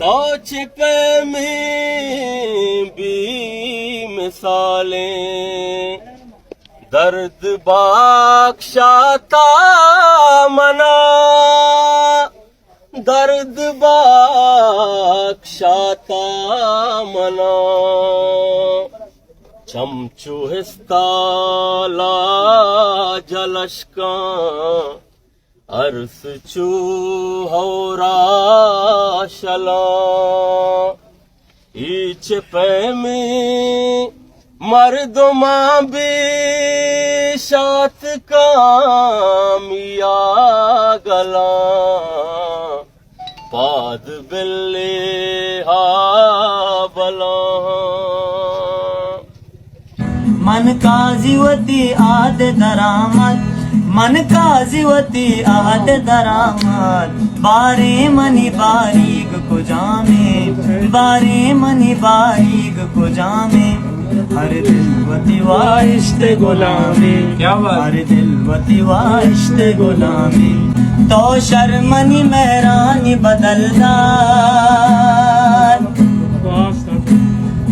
तो छिपे में भी मिसालें दर्द बख्शाता मना, दर्द बख्शाता मना। चमचू हिस्ताला जलशका अर्स चू होरा शला। ईच पे में मर्दमा बेशात कामिया गला। पाद बिल्ले हा बला। मन काजीवती आद दरामद, मन काजीवती आद दरामद। बारे मनी बारीक को जामे, बारे मनी बारीक को जामे। हर दिल वती वाइश्त गुलामी, हर दिल वती वाइश्त गुलामी। तो शर्मनी मेहरानी बदलदार,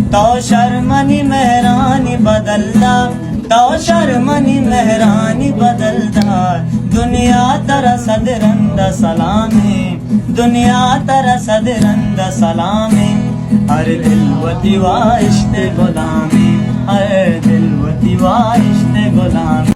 तो शर्मनी मेहरानी बदलदार, तो शर्मनी मेहरानी बदलदार। दुनिया तरा सदरंद सलामे, दुनिया तरा सदरंद सलामे। हर दिल वती वाइश्त गुलामी, हर दिल वती वाइश्त गुलामी।